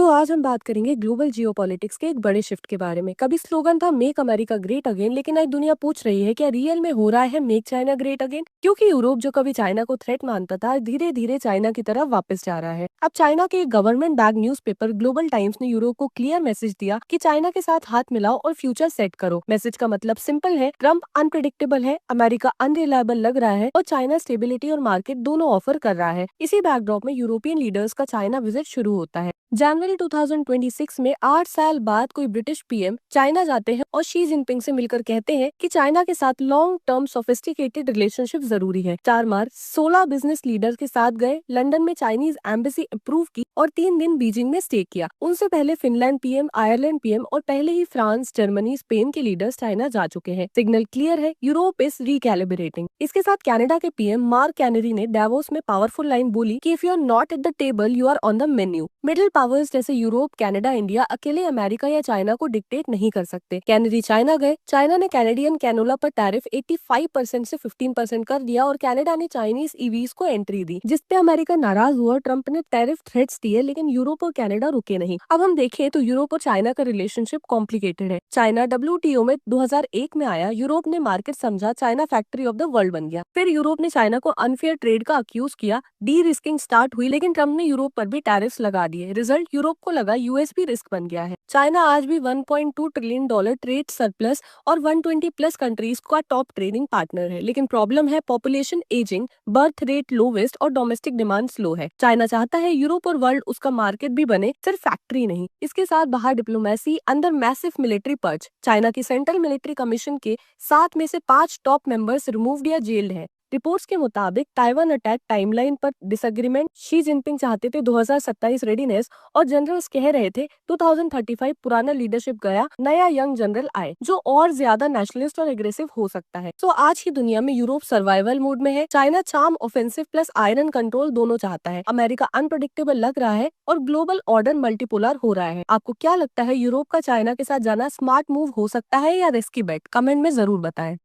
आज हम बात करेंगे ग्लोबल जियोपॉलिटिक्स के एक बड़े शिफ्ट के बारे में। कभी स्लोगन था मेक अमेरिका ग्रेट अगेन, लेकिन आज दुनिया पूछ रही है क्या रियल में हो रहा है मेक चाइना ग्रेट अगेन। क्योंकि यूरोप जो कभी चाइना को थ्रेट मानता था, धीरे धीरे चाइना की तरफ वापस जा रहा है। अब चाइना के government bag newspaper global times ने यूरोप को क्लियर मैसेज दिया कि चाइना के साथ हाथ मिलाओ और फ्यूचर सेट करो। मैसेज का मतलब सिंपल है, ट्रम्प अनप्रिडिक्टेबल है, अमेरिका अनरिलायबल लग रहा है और चाइना स्टेबिलिटी और मार्केट दोनों ऑफर कर रहा है। इसी बैकड्रॉप में यूरोपियन लीडर्स का चाइना विजिट शुरू होता है। जनवरी 2026 में 8 साल बाद कोई ब्रिटिश पीएम चाइना जाते हैं और शी जिनपिंग से मिलकर कहते हैं कि चाइना के साथ लॉन्ग टर्म सोफिस्टिकेटेड रिलेशनशिप जरूरी है। 4 मार्च 16 बिजनेस लीडर के साथ गए, लंदन में चाइनीज एम्बेसी अप्रूव की और 3 दिन बीजिंग में स्टे किया। उनसे पहले फिनलैंड पीएम, आयरलैंड पीएम और पहले ही फ्रांस, जर्मनी, स्पेन के लीडर्स चाइना जा चुके हैं। सिग्नल क्लियर है, यूरोप इज रिकैलिब्रेटिंग। इसके साथ कनाडा के पीएम मार्क कैनेडी ने डावोस में पावरफुल लाइन बोली कि if you are not at the table you are on the menu. Middle powers जैसे यूरोप, कनाडा, इंडिया अकेले अमेरिका या चाइना को डिक्टेट नहीं कर सकते। कैनेडी चाइना गए, चाइना ने कैनेडियन कैनोला पर टैरिफ 85% से 15% कर दिया और कनाडा ने चाइनीज ईवीज को एंट्री दी, जिसपे अमेरिका नाराज हुआ। ट्रंप ने टैरिफ थ्रेट्स दिए, लेकिन यूरोप और कनाडा रुके नहीं। अब हम देखें तो यूरोप और चाइना का रिलेशनशिप कॉम्प्लिकेटेड है। चाइना WTO में 2001 में आया, यूरोप ने मार्केट समझा, China factory of the world बन गया। फिर यूरोप ने चाइना को अनफेयर ट्रेड का अक्यूज किया, डी रिस्किंग स्टार्ट हुई, लेकिन ट्रंप ने यूरोप पर भी टैरिफ्स लगा दिए। रिजल्ट, यूरोप को लगा यूएस भी रिस्क बन गया है। चाइना आज भी $1.2 ट्रिलियन ट्रेड सरप्लस और 120 प्लस कंट्रीज का टॉप ट्रेडिंग पार्टनर है। लेकिन प्रॉब्लम है population ageing, birth rate lowest और डोमेस्टिक डिमांड स्लो है। चाइना चाहता है यूरोप और वर्ल्ड उसका मार्केट भी बने, सिर्फ फैक्ट्री नहीं। इसके साथ बाहर डिप्लोमेसी, अंदर मैसिव मिलिट्री पर्च। चाइना की सेंट्रल मिलिट्री कमीशन के 7 में से 5 टॉप मेंबर्स रिमूव्ड या जेल्ड है। रिपोर्ट्स के मुताबिक ताइवान अटैक टाइमलाइन पर डिसएग्रीमेंट, शी जिनपिंग चाहते थे 2027 रेडीनेस और जनरल्स कह रहे थे 2035 पुराना लीडरशिप गया, नया यंग जनरल आए जो और ज्यादा नेशनलिस्ट और एग्रेसिव हो सकता है। आज की दुनिया में यूरोप सर्वाइवल मोड में है, China charm, offensive plus iron control दोनों चाहता है, अमेरिका अनप्रेडिक्टेबल लग रहा है और ग्लोबल ऑर्डर मल्टीपोलर हो रहा है। आपको क्या लगता है, यूरोप का चाइना के साथ जाना स्मार्ट मूव हो सकता है या रिस्की बेट? कमेंट में जरूर बताएं।